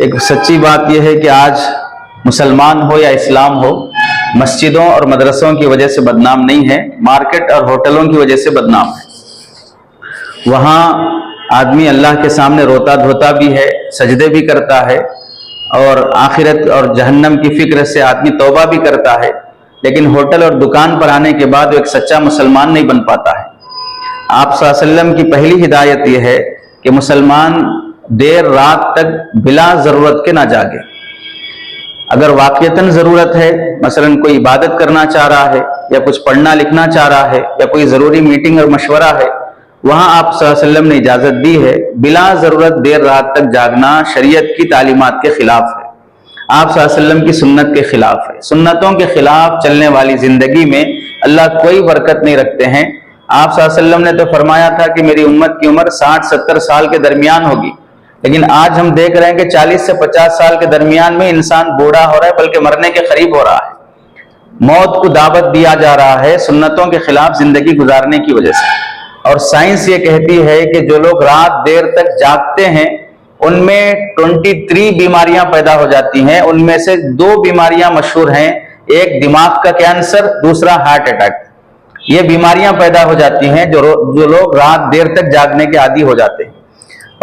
ایک سچی بات یہ ہے کہ آج مسلمان ہو یا اسلام ہو، مسجدوں اور مدرسوں کی وجہ سے بدنام نہیں ہے، مارکیٹ اور ہوٹلوں کی وجہ سے بدنام ہے۔ وہاں آدمی اللہ کے سامنے روتا دھوتا بھی ہے، سجدے بھی کرتا ہے، اور آخرت اور جہنم کی فکر سے آدمی توبہ بھی کرتا ہے، لیکن ہوٹل اور دکان پر آنے کے بعد وہ ایک سچا مسلمان نہیں بن پاتا ہے۔ آپ صلی اللہ علیہ وسلم کی پہلی ہدایت یہ ہے کہ مسلمان دیر رات تک بلا ضرورت کے نہ جاگے۔ اگر واقعتاً ضرورت ہے، مثلا کوئی عبادت کرنا چاہ رہا ہے یا کچھ پڑھنا لکھنا چاہ رہا ہے یا کوئی ضروری میٹنگ اور مشورہ ہے، وہاں آپ صلی اللہ علیہ وسلم نے اجازت دی ہے۔ بلا ضرورت دیر رات تک جاگنا شریعت کی تعلیمات کے خلاف ہے، آپ صلی اللہ علیہ وسلم کی سنت کے خلاف ہے۔ سنتوں کے خلاف چلنے والی زندگی میں اللہ کوئی برکت نہیں رکھتے ہیں۔ آپ صلی اللہ علیہ وسلم نے تو فرمایا تھا کہ میری امت کی عمر 60-70 سال کے درمیان ہوگی، لیکن آج ہم دیکھ رہے ہیں کہ 40 سے 50 سال کے درمیان میں انسان بوڑھا ہو رہا ہے، بلکہ مرنے کے قریب ہو رہا ہے۔ موت کو دعوت دیا جا رہا ہے سنتوں کے خلاف زندگی گزارنے کی وجہ سے۔ اور سائنس یہ کہتی ہے کہ جو لوگ رات دیر تک جاگتے ہیں ان میں 23 بیماریاں پیدا ہو جاتی ہیں، ان میں سے 2 بیماریاں مشہور ہیں، ایک دماغ کا کینسر، دوسرا ہارٹ اٹیک۔ یہ بیماریاں پیدا ہو جاتی ہیں جو لوگ رات دیر تک جاگنے کے عادی ہو جاتے ہیں۔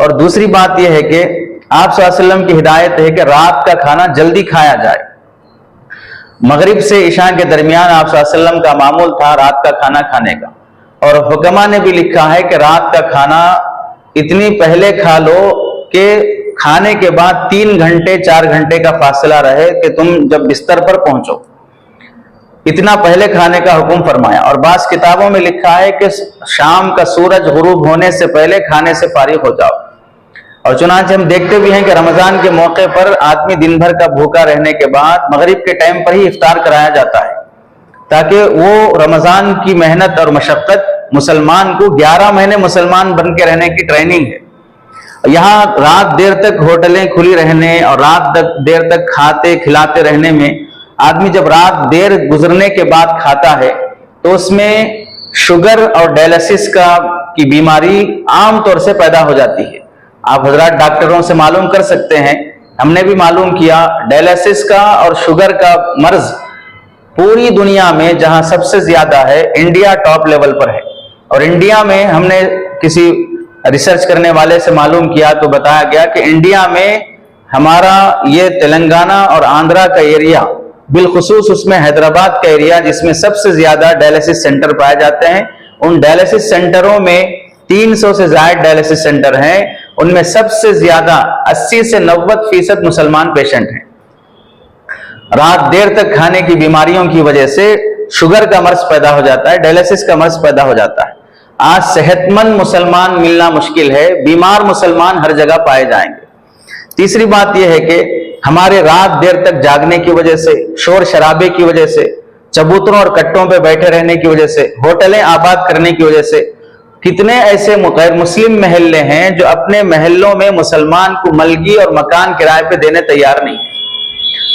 اور دوسری بات یہ ہے کہ آپ صلی اللہ علیہ وسلم کی ہدایت ہے کہ رات کا کھانا جلدی کھایا جائے۔ مغرب سے عشاء کے درمیان آپ صلی اللہ علیہ وسلم کا معمول تھا رات کا کھانا کھانے کا، اور حکما نے بھی لکھا ہے کہ رات کا کھانا اتنی پہلے کھا لو کہ کھانے کے بعد 3 گھنٹے 4 گھنٹے کا فاصلہ رہے کہ تم جب بستر پر پہنچو، اتنا پہلے کھانے کا حکم فرمایا۔ اور بعض کتابوں میں لکھا ہے کہ شام کا سورج غروب ہونے سے پہلے کھانے سے فارغ ہو جاؤ۔ اور چنانچہ ہم دیکھتے بھی ہیں کہ رمضان کے موقع پر آدمی دن بھر کا بھوکا رہنے کے بعد مغرب کے ٹائم پر ہی افطار کرایا جاتا ہے، تاکہ وہ رمضان کی محنت اور مشقت مسلمان کو 11 مہینے مسلمان بن کے رہنے کی ٹریننگ ہے۔ یہاں رات دیر تک ہوٹلیں کھلی رہنے اور رات دیر تک کھاتے کھلاتے رہنے میں آدمی جب رات دیر گزرنے کے بعد کھاتا ہے تو اس میں شوگر اور ڈائلسس کی بیماری عام طور سے پیدا ہو جاتی ہے۔ آپ حضرات ڈاکٹروں سے معلوم کر سکتے ہیں، ہم نے بھی معلوم کیا، ڈائلسس کا اور شوگر کا مرض پوری دنیا میں جہاں سب سے زیادہ ہے انڈیا ٹاپ لیول پر ہے۔ اور انڈیا میں ہم نے کسی ریسرچ کرنے والے سے معلوم کیا تو بتایا گیا کہ انڈیا میں ہمارا یہ تلنگانہ اور آندھرا کا ایریا، بالخصوص اس میں حیدرآباد کا ایریا جس میں سب سے زیادہ ڈائلسس سینٹر پائے جاتے ہیں، ان ڈائلسس سینٹروں میں 300 سے زائد ڈائلسس سینٹر ہیں، ان میں سب سے زیادہ 80 سے 90% مسلمان پیشنٹ ہیں۔ رات دیر تک کھانے کی بیماریوں کی وجہ سے شوگر کا مرض پیدا ہو جاتا ہے، ڈائلسس کا مرض پیدا ہو جاتا ہے۔ آج صحت مند مسلمان ملنا مشکل ہے، بیمار مسلمان ہر جگہ پائے جائیں گے۔ تیسری بات یہ ہے کہ ہمارے رات دیر تک جاگنے کی وجہ سے، شور شرابے کی وجہ سے، چبوتروں اور کٹوں پہ بیٹھے رہنے کی وجہ سے، ہوٹلیں آباد کرنے کی وجہ سے کتنے ایسے غیر مسلم محلے ہیں جو اپنے محلوں میں مسلمان کو ملگی اور مکان کرائے پہ دینے تیار نہیں ہیں۔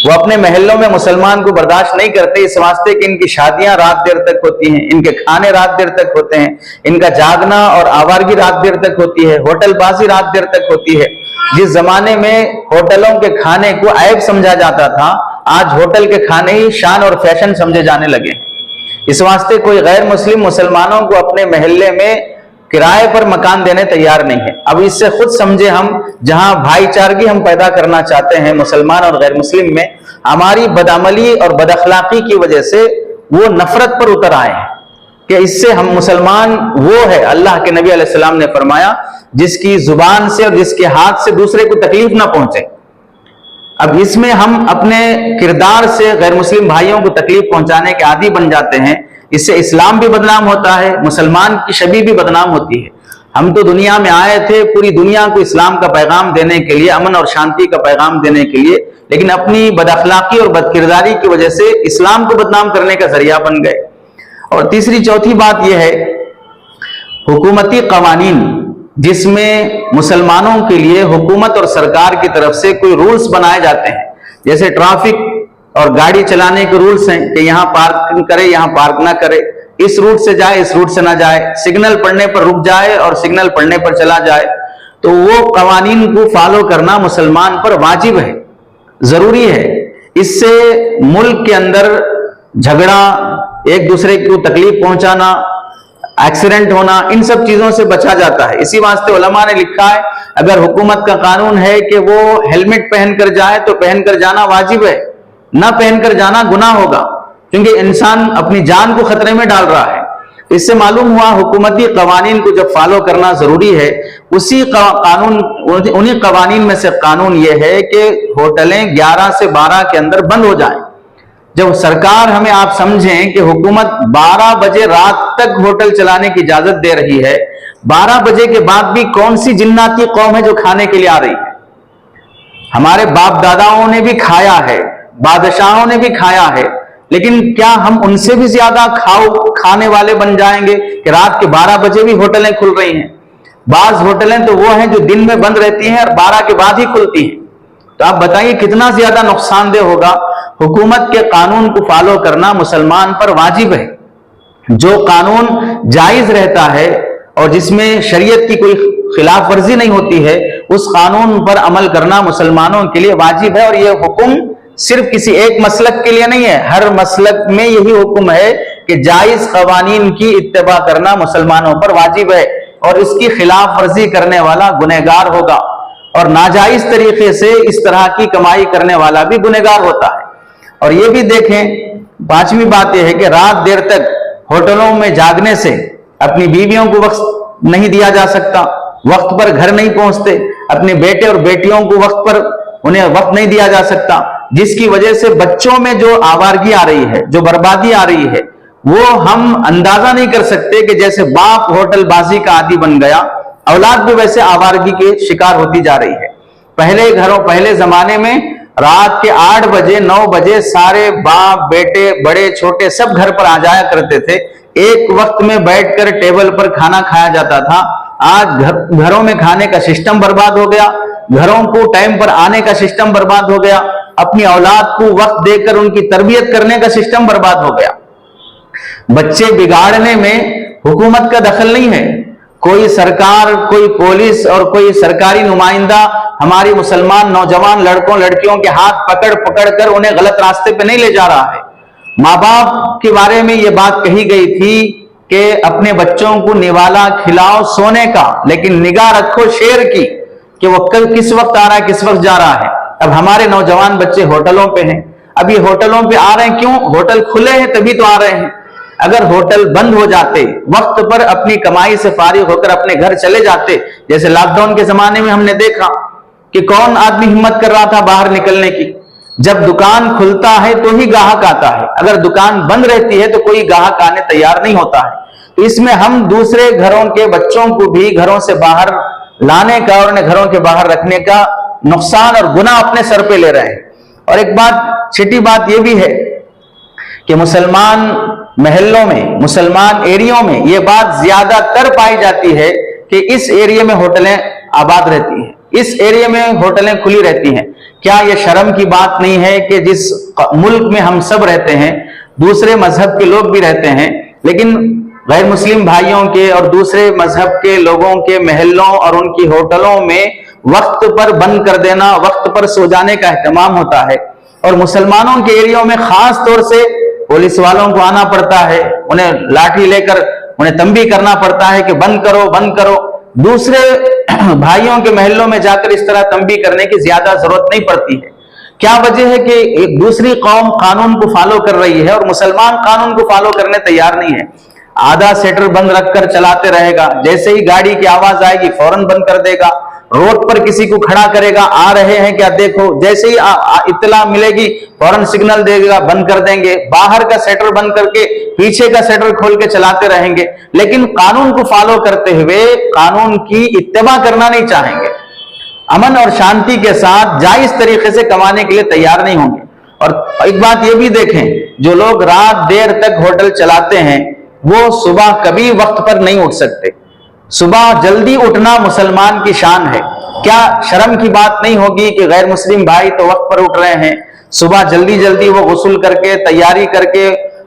وہ اپنے محلوں میں مسلمان کو برداشت نہیں کرتے، اس واسطے کہ ان کی شادیاں رات دیر تک ہوتی ہیں، ان کے کھانے رات دیر تک ہوتے ہیں، ان کا جاگنا اور آوارگی رات دیر تک ہوتی ہے، ہوٹل بازی رات دیر تک ہوتی ہے۔ جس زمانے میں ہوٹلوں کے کھانے کو عیب سمجھا جاتا تھا، آج ہوٹل کے کھانے ہی شان اور فیشن سمجھے جانے لگے۔ اس واسطے کوئی غیر مسلم مسلمانوں کو اپنے محلے میں کرائے پر مکان دینے تیار نہیں ہے۔ اب اس سے خود سمجھے ہم جہاں بھائی چارگی ہم پیدا کرنا چاہتے ہیں مسلمان اور غیر مسلم میں، ہماری بدعملی اور بد اخلاقی کی وجہ سے وہ نفرت پر اتر آئے ہیں کہ اس سے ہم مسلمان وہ ہے، اللہ کے نبی علیہ السلام نے فرمایا، جس کی زبان سے اور جس کے ہاتھ سے دوسرے کو تکلیف نہ پہنچے۔ اب اس میں ہم اپنے کردار سے غیر مسلم بھائیوں کو تکلیف پہنچانے کے عادی بن جاتے ہیں، اس سے اسلام بھی بدنام ہوتا ہے، مسلمان کی شبیہ بھی بدنام ہوتی ہے۔ ہم تو دنیا میں آئے تھے پوری دنیا کو اسلام کا پیغام دینے کے لیے، امن اور شانتی کا پیغام دینے کے لیے، لیکن اپنی بد اخلاقی اور بد کرداری کی وجہ سے اسلام کو بدنام کرنے کا ذریعہ بن گئے۔ اور تیسری چوتھی بات یہ ہے، حکومتی قوانین جس میں مسلمانوں کے لیے حکومت اور سرکار کی طرف سے کوئی رولز بنائے جاتے ہیں، جیسے ٹریفک اور گاڑی چلانے کے رولز ہیں کہ یہاں پارک کرے یہاں پارک نہ کرے، اس روٹ سے جائے اس روٹ سے نہ جائے، سگنل پڑنے پر رک جائے اور سگنل پڑنے پر چلا جائے۔ تو وہ قوانین کو فالو کرنا مسلمان پر واجب ہے، ضروری ہے۔ اس سے ملک کے اندر جھگڑا، ایک دوسرے کو تکلیف پہنچانا، ایکسیڈنٹ ہونا، ان سب چیزوں سے بچا جاتا ہے۔ اسی واسطے علماء نے لکھا ہے اگر حکومت کا قانون ہے کہ وہ ہیلمٹ پہن کر جائے تو پہن کر جانا واجب ہے، نہ پہن کر جانا گناہ ہوگا، کیونکہ انسان اپنی جان کو خطرے میں ڈال رہا ہے۔ اس سے معلوم ہوا حکومتی قوانین کو جب فالو کرنا ضروری ہے، انہی قوانین میں سے قانون یہ ہے کہ ہوٹلیں 11 سے 12 کے اندر بند ہو جائیں۔ جب سرکار ہمیں آپ سمجھیں کہ حکومت 12 بجے رات تک ہوٹل چلانے کی اجازت دے رہی ہے، 12 بجے کے بعد بھی کون سی جناتی قوم ہے جو کھانے کے لیے آ رہی ہے؟ ہمارے باپ داداؤں نے بھی کھایا ہے، بادشاہوں نے بھی کھایا ہے، لیکن کیا ہم ان سے بھی زیادہ کھانے والے بن جائیں گے کہ رات کے 12 بجے بھی ہوٹلیں کھل رہی ہیں؟ بعض ہوٹلیں تو وہ ہیں جو دن میں بند رہتی ہیں اور 12 کے بعد ہی کھلتی ہیں۔ تو آپ بتائیے کتنا زیادہ نقصان دہ ہوگا۔ حکومت کے قانون کو فالو کرنا مسلمان پر واجب ہے۔ جو قانون جائز رہتا ہے اور جس میں شریعت کی کوئی خلاف ورزی نہیں ہوتی ہے، اس قانون پر عمل کرنا مسلمانوں کے لیے واجب ہے۔ اور یہ حکم صرف کسی ایک مسلک کے لیے نہیں ہے، ہر مسلک میں یہی حکم ہے کہ جائز قوانین کی اتباع کرنا مسلمانوں پر واجب ہے، اور اس کی خلاف ورزی کرنے والا گنہگار ہوگا، اور ناجائز طریقے سے اس طرح کی کمائی کرنے والا بھی گنہگار ہوتا ہے۔ اور یہ بھی دیکھیں، 5ویں بات یہ ہے کہ رات دیر تک ہوٹلوں میں جاگنے سے اپنی بیویوں کو وقت نہیں دیا جا سکتا، وقت پر گھر نہیں پہنچتے، اپنے بیٹے اور بیٹیوں کو وقت پر انہیں وقت نہیں دیا جا سکتا، جس کی وجہ سے بچوں میں جو آوارگی آ رہی ہے، جو بربادی آ رہی ہے، وہ ہم اندازہ نہیں کر سکتے کہ جیسے باپ ہوٹل بازی کا عادی بن گیا، اولاد بھی ویسے آوارگی کے شکار ہوتی جا رہی ہے۔ پہلے زمانے میں رات کے 8 بجے 9 بجے سارے باپ بیٹے بڑے چھوٹے سب گھر پر آ جایا کرتے تھے، ایک وقت میں بیٹھ کر ٹیبل پر کھانا کھایا جاتا تھا۔ آج گھروں میں کھانے کا سسٹم برباد ہو گیا، گھروں کو ٹائم پر آنے کا سسٹم برباد ہو گیا، اپنی اولاد کو وقت دے کر ان کی تربیت کرنے کا سسٹم برباد ہو گیا۔ بچے بگاڑنے میں حکومت کا دخل نہیں ہے، کوئی سرکار، کوئی پولیس اور کوئی سرکاری نمائندہ ہماری مسلمان نوجوان لڑکوں لڑکیوں کے ہاتھ پکڑ کر انہیں غلط راستے پہ نہیں لے جا رہا ہے۔ ماں باپ کے بارے میں یہ بات کہی گئی تھی کہ اپنے بچوں کو نوالا کھلاؤ سونے کا، لیکن نگاہ رکھو شیر کی کہ وہ کس وقت آ رہا ہے، کس وقت جا رہا ہے۔ اب ہمارے نوجوان بچے ہوٹلوں پہ ہیں، اب یہ ہوٹلوں پہ آ رہے ہیں کیوں؟ ہوٹل کھلے ہیں تبھی تو آ رہے ہیں۔ اگر ہوٹل بند ہو جاتے، وقت پر اپنی کمائی سے فارغ ہو کر اپنے گھر چلے جاتے، جیسے لاک ڈاؤن کے زمانے میں ہم نے دیکھا کہ کون آدمی ہمت کر رہا تھا باہر نکلنے کی؟ جب دکان کھلتا ہے تو ہی گاہک آتا ہے، اگر دکان بند رہتی ہے تو کوئی گاہک آنے تیار نہیں ہوتا ہے۔ تو اس میں ہم دوسرے گھروں کے بچوں کو بھی گھروں سے باہر لانے کا اور انہیں گھروں کے باہر رکھنے کا نقصان اور گناہ اپنے سر پہ لے رہے ہیں۔ اور ایک بات، چھٹی بات یہ بھی ہے کہ مسلمان محلوں میں، مسلمان ایریوں میں یہ بات زیادہ تر پائی جاتی ہے کہ اس ایریے میں ہوٹلیں آباد رہتی ہیں، اس ایریے میں ہوٹلیں کھلی رہتی ہیں۔ کیا یہ شرم کی بات نہیں ہے کہ جس ملک میں ہم سب رہتے ہیں، دوسرے مذہب کے لوگ بھی رہتے ہیں، لیکن غیر مسلم بھائیوں کے اور دوسرے مذہب کے لوگوں کے محلوں اور ان کی ہوٹلوں میں وقت پر بند کر دینا، وقت پر سو جانے کا اہتمام ہوتا ہے، اور مسلمانوں کے ایریوں میں خاص طور سے پولیس والوں کو آنا پڑتا ہے، انہیں لاٹھی لے کر انہیں تنبیہ کرنا پڑتا ہے کہ بند کرو بند کرو۔ دوسرے بھائیوں کے محلوں میں جا کر اس طرح تنبیہ کرنے کی زیادہ ضرورت نہیں پڑتی ہے۔ کیا وجہ ہے کہ ایک دوسری قوم قانون کو فالو کر رہی ہے اور مسلمان قانون کو فالو کرنے تیار نہیں ہے؟ آدھا سیٹر بند رکھ کر چلاتے رہے گا، جیسے ہی گاڑی کی آواز آئے گی فوراً بند کر دے گا، روڈ پر کسی کو کھڑا کرے گا، آ رہے ہیں کیا دیکھو، جیسے ہی اطلاع ملے گی فوراً سگنل دے گا، بند کر دیں گے، باہر کا سیٹر بند کر کے پیچھے کا سیٹر کھول کے چلاتے رہیں گے، لیکن قانون کو فالو کرتے ہوئے قانون کی اتباع کرنا نہیں چاہیں گے، امن اور شانتی کے ساتھ جائز طریقے سے کمانے کے لیے تیار نہیں ہوں گے۔ اور ایک بات یہ بھی دیکھیں، جو لوگ رات دیر تک ہوٹل چلاتے ہیں وہ صبح کبھی وقت پر نہیں اٹھ سکتے۔ صبح جلدی اٹھنا مسلمان کی شان ہے۔ کیا شرم کی بات نہیں ہوگی کہ غیر مسلم بھائی تو وقت پر اٹھ رہے ہیں، صبح جلدی جلدی وہ غسل کر کے تیاری کر کے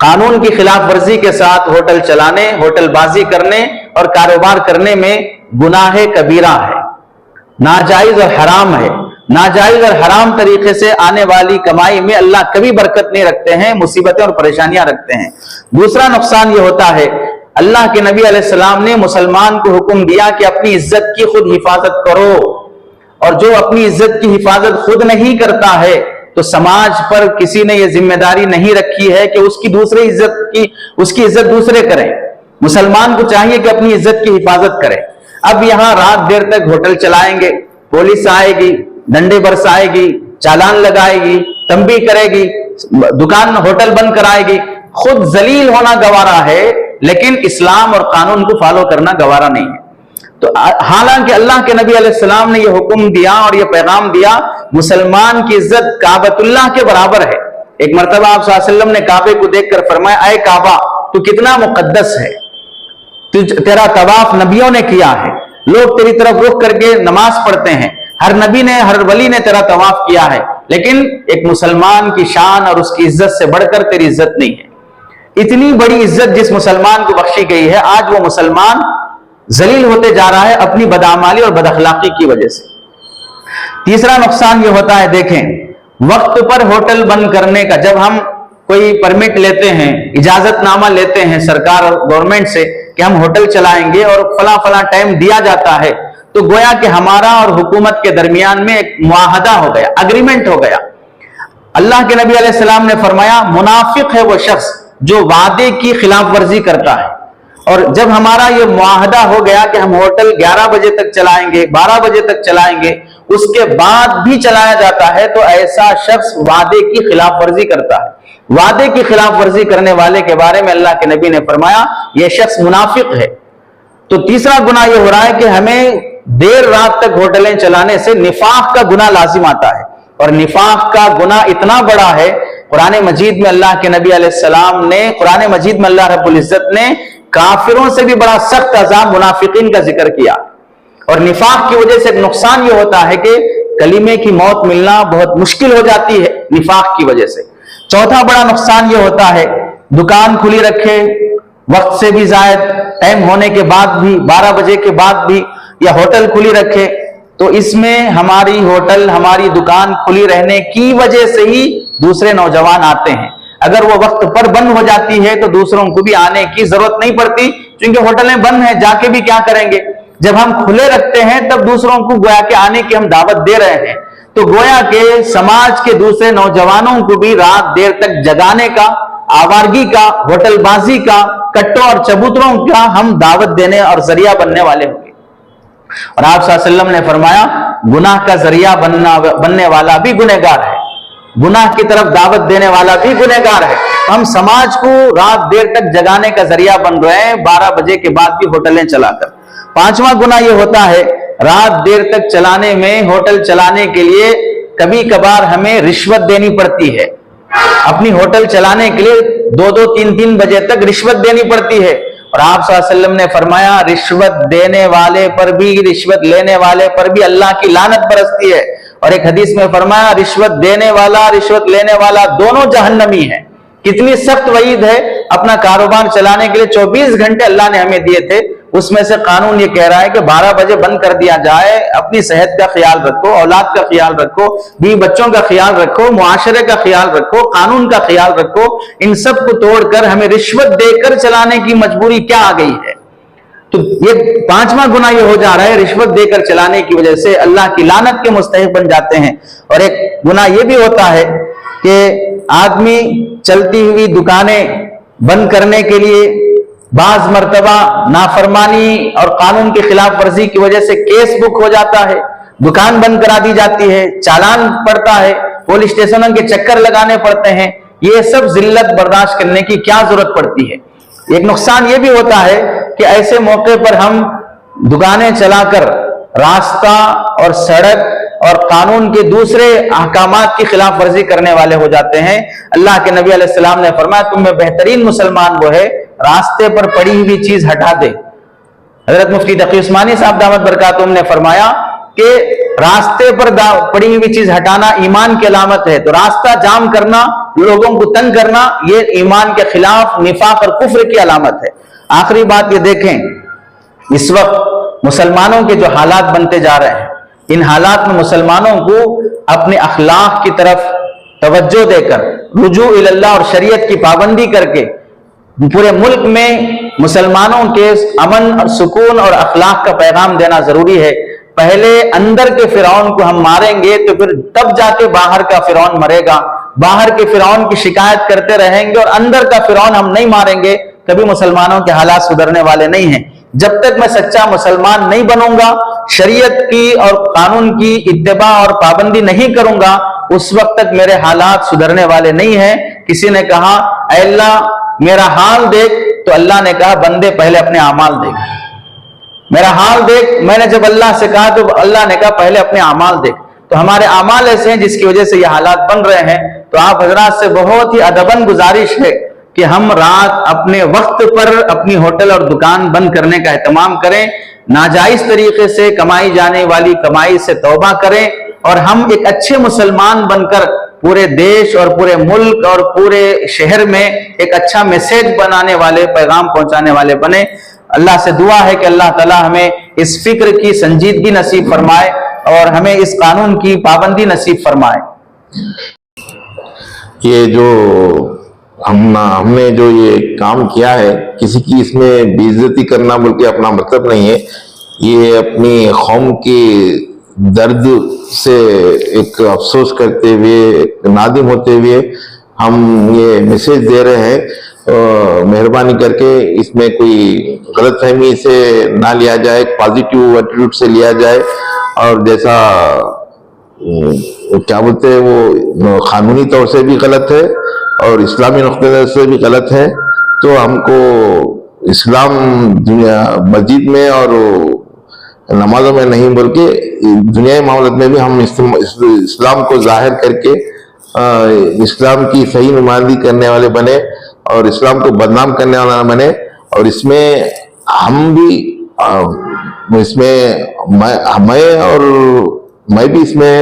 قانون کی خلاف ورزی کے ساتھ ہوٹل چلانے، ہوٹل بازی کرنے اور کاروبار کرنے میں گناہ کبیرہ ہے، ناجائز اور حرام ہے۔ ناجائز اور حرام طریقے سے آنے والی کمائی میں اللہ کبھی برکت نہیں رکھتے ہیں، مصیبتیں اور پریشانیاں رکھتے ہیں۔ دوسرا نقصان یہ ہوتا ہے، اللہ کے نبی علیہ السلام نے مسلمان کو حکم دیا کہ اپنی عزت کی خود حفاظت کرو، اور جو اپنی عزت کی حفاظت خود نہیں کرتا ہے تو سماج پر کسی نے یہ ذمہ داری نہیں رکھی ہے کہ اس کی عزت دوسرے کریں۔ مسلمان کو چاہیے کہ اپنی عزت کی حفاظت کرے۔ اب یہاں رات دیر تک ہوٹل چلائیں گے، پولیس آئے گی، ڈنڈے برسائے گی، چالان لگائے گی، تنبیہ کرے گی، دکان ہوٹل بند کرائے گی، خود ذلیل ہونا گوارا ہے، لیکن اسلام اور قانون کو فالو کرنا گوارا نہیں ہے۔ تو حالانکہ اللہ کے نبی علیہ السلام نے یہ حکم دیا اور یہ پیغام دیا، مسلمان کی عزت کعبۃ اللہ کے برابر ہے۔ ایک مرتبہ آپ صلی اللہ علیہ وسلم نے کعبے کو دیکھ کر فرمایا، اے کعبہ تو کتنا مقدس ہے، تیرا طواف نبیوں نے کیا ہے، لوگ تیری طرف رخ کر کے نماز پڑھتے ہیں، ہر نبی نے، ہر ولی نے تیرا طواف کیا ہے، لیکن ایک مسلمان کی شان اور اس کی عزت سے بڑھ کر تیری عزت نہیں ہے۔ اتنی بڑی عزت جس مسلمان کو بخشی گئی ہے، آج وہ مسلمان ذلیل ہوتے جا رہا ہے اپنی بدعمالی اور بداخلاقی کی وجہ سے۔ تیسرا نقصان یہ ہوتا ہے، دیکھیں وقت پر ہوٹل بند کرنے کا، جب ہم کوئی پرمٹ لیتے ہیں، اجازت نامہ لیتے ہیں سرکار اور گورنمنٹ سے کہ ہم ہوٹل چلائیں گے اور فلاں فلاں ٹائم دیا جاتا ہے، تو گویا کہ ہمارا اور حکومت کے درمیان میں ایک معاہدہ ہو گیا، اگریمنٹ ہو گیا۔ اللہ کے نبی علیہ السلام نے فرمایا، منافق ہے وہ شخص جو وعدے کی خلاف ورزی کرتا ہے۔ اور جب ہمارا یہ معاہدہ ہو گیا کہ ہم ہوٹل 11 بجے تک چلائیں گے، 12 بجے تک چلائیں گے، اس کے بعد بھی چلایا جاتا ہے، تو ایسا شخص وعدے کی خلاف ورزی کرتا ہے۔ وعدے کی خلاف ورزی کرنے والے کے بارے میں اللہ کے نبی نے فرمایا، یہ شخص منافق ہے۔ تو تیسرا گناہ یہ ہو رہا ہے کہ ہمیں دیر رات تک ہوٹلیں چلانے سے نفاق کا گناہ لازم آتا ہے، اور نفاق کا گناہ اتنا بڑا ہے، قرآن مجید میں اللہ کے نبی علیہ السلام نے، قرآن مجید میں اللہ رب العزت نے کافروں سے بھی بڑا سخت عذاب منافقین کا ذکر کیا۔ اور نفاق کی وجہ سے ایک نقصان یہ ہوتا ہے کہ کلمے کی موت ملنا بہت مشکل ہو جاتی ہے نفاق کی وجہ سے۔ چوتھا بڑا نقصان یہ ہوتا ہے، دکان کھلی رکھے، وقت سے بھی زائد، ٹائم ہونے کے بعد بھی، 12 بجے کے بعد بھی، یا ہوٹل کھلی رکھے، تو اس میں ہماری ہوٹل، ہماری دکان کھلی رہنے کی وجہ سے ہی دوسرے نوجوان آتے ہیں۔ اگر وہ وقت پر بند ہو جاتی ہے تو دوسروں کو بھی آنے کی ضرورت نہیں پڑتی، کیونکہ ہوٹلیں بند ہیں، جا کے بھی کیا کریں گے۔ جب ہم کھلے رکھتے ہیں تب دوسروں کو گویا کہ آنے کی ہم دعوت دے رہے ہیں، تو گویا کہ سماج کے دوسرے نوجوانوں کو بھی رات دیر تک جگانے کا، آوارگی کا، ہوٹل بازی کا، کٹوں اور چبوتروں کا ہم دعوت دینے اور ذریعہ بننے والے ہوں گے۔ اور آپ صلی اللہ علیہ وسلم نے فرمایا، گناہ کا ذریعہ بننے والا بھی گنہگار ہے، گناہ کی طرف دعوت دینے والا بھی گنہگار ہے۔ ہم سماج کو رات دیر تک جگانے کا ذریعہ بن رہے ہیں، 12 بجے کے بعد بھی ہوٹلیں چلا کر۔ پانچواں گناہ یہ ہوتا ہے، رات دیر تک چلانے میں، ہوٹل چلانے کے لیے کبھی کبھار ہمیں رشوت دینی پڑتی ہے۔ اپنی ہوٹل چلانے کے لیے 2-2 3-3 بجے تک رشوت دینی پڑتی ہے، اور آپ صلی اللہ علیہ وسلم نے فرمایا، رشوت دینے والے پر بھی، رشوت لینے والے پر بھی اللہ کی لعنت برستی ہے۔ اور ایک حدیث میں فرمایا، رشوت دینے والا، رشوت لینے والا دونوں جہنمی ہیں۔ کتنی سخت وعید ہے۔ اپنا کاروبار چلانے کے لیے 24 گھنٹے اللہ نے ہمیں دیے تھے، اس میں سے قانون یہ کہہ رہا ہے کہ 12 بجے بند کر دیا جائے۔ اپنی صحت کا خیال رکھو، اولاد کا خیال رکھو، بیوی بچوں کا خیال رکھو، معاشرے کا خیال رکھو، قانون کا خیال رکھو۔ ان سب کو توڑ کر ہمیں رشوت دے کر چلانے کی مجبوری کیا آ گئی ہے؟ تو یہ پانچواں گناہ یہ ہو جا رہا ہے، رشوت دے کر چلانے کی وجہ سے اللہ کی لعنت کے مستحق بن جاتے ہیں۔ اور ایک گناہ یہ بھی ہوتا ہے کہ آدمی چلتی ہوئی دکانیں بند کرنے کے لیے بعض مرتبہ نافرمانی اور قانون کی خلاف ورزی کی وجہ سے کیس بک ہو جاتا ہے، دکان بند کرا دی جاتی ہے، چالان پڑتا ہے، پولیس اسٹیشنوں کے چکر لگانے پڑتے ہیں۔ یہ سب ذلت برداشت کرنے کی کیا ضرورت پڑتی ہے؟ ایک نقصان یہ بھی ہوتا ہے کہ ایسے موقع پر ہم دکانیں چلا کر راستہ اور سڑک اور قانون کے دوسرے احکامات کی خلاف ورزی کرنے والے ہو جاتے ہیں۔ اللہ کے نبی علیہ السلام نے فرمایا، تم میں بہترین مسلمان وہ ہے راستے پر پڑی ہوئی چیز ہٹا دے۔ حضرت مفتی تقی عثمانی صاحب دامت برکاتہم نے فرمایا کہ راستے پر پڑی ہوئی چیز ہٹانا ایمان کی علامت ہے، تو راستہ جام کرنا، لوگوں کو تنگ کرنا، یہ ایمان کے خلاف نفاق اور کفر کی علامت ہے۔ آخری بات یہ دیکھیں، اس وقت مسلمانوں کے جو حالات بنتے جا رہے ہیں، ان حالات میں مسلمانوں کو اپنے اخلاق کی طرف توجہ دے کر، رجوع اللہ اور شریعت کی پابندی کر کے پورے ملک میں مسلمانوں کے امن اور سکون اور اخلاق کا پیغام دینا ضروری ہے۔ پہلے اندر کے فرعون کو ہم ماریں گے تو پھر تب جا کے باہر کا فرعون مرے گا، باہر کے فرعون کی شکایت کرتے رہیں گے اور اندر کا فرعون ہم نہیں ماریں گے، کبھی مسلمانوں کے حالات سدھرنے والے نہیں ہیں۔ جب تک میں سچا مسلمان نہیں بنوں گا، شریعت کی اور قانون کی اتباع اور پابندی نہیں کروں گا، اس وقت تک میرے حالات سدھرنے والے نہیں ہیں۔ کسی نے کہا اے اللہ میرا حال دیکھ، تو اللہ نے کہا بندے پہلے اپنے اعمال دیکھ، میرا حال دیکھ۔ میں نے جب اللہ سے کہا تو اللہ نے کہا پہلے اپنے اعمال دیکھ۔ تو ہمارے اعمال ایسے ہیں جس کی وجہ سے یہ حالات بن رہے ہیں۔ تو آپ حضرات سے بہت ہی ادباً گزارش ہے کہ ہم رات اپنے وقت پر اپنی ہوٹل اور دکان بند کرنے کا اہتمام کریں، ناجائز طریقے سے کمائی جانے والی کمائی سے توبہ کریں، اور ہم ایک اچھے مسلمان بن کر پورے دیش اور پورے ملک اور پورے شہر میں ایک اچھا میسیج بنانے والے، پیغام پہنچانے والے بنے۔ اللہ سے دعا ہے کہ اللہ تعالی ہمیں اس فکر کی سنجیدگی نصیب فرمائے اور ہمیں اس قانون کی پابندی نصیب فرمائے۔ یہ جو ہم نے جو یہ کام کیا ہے، کسی کی اس میں بے عزتی کرنا بلکہ اپنا مطلب نہیں ہے، یہ اپنی قوم کے درد سے ایک افسوس کرتے ہوئے، نادم ہوتے ہوئے ہم یہ میسیج دے رہے ہیں۔ مہربانی کر کے اس میں کوئی غلط فہمی سے نہ لیا جائے، پازیٹیو ایٹیٹیوڈ سے لیا جائے، اور جیسا کیا بولتے ہیں وہ قانونی طور سے بھی غلط ہے اور اسلامی نقطہ نظر سے بھی غلط ہے۔ تو ہم کو اسلام دنیا مسجد میں اور نمازوں میں نہیں بلکہ دنیائی معاملات میں بھی ہم اسلام کو ظاہر کر کے اسلام کی صحیح نمائندگی کرنے والے بنے اور اسلام کو بدنام کرنے والے بنے۔ اور اس میں ہم بھی میں بھی اس میں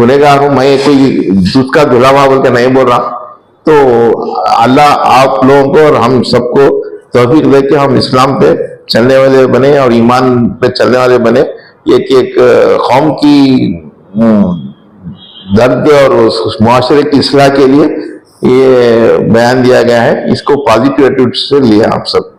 گنہگار ہوں، میں کوئی دودھ کا دھلا ہوا بول کے نہیں بول رہا۔ تو اللہ آپ لوگوں کو اور ہم سب کو توفیق دے کے ہم اسلام پہ چلنے والے بنے اور ایمان پہ چلنے والے بنے۔ یہ کہ ایک قوم کی درد اور اس معاشرے کی اصلاح کے لیے یہ بیان دیا گیا ہے، اس کو پازیٹیو ایٹیٹیوڈ سے لیا آپ سب۔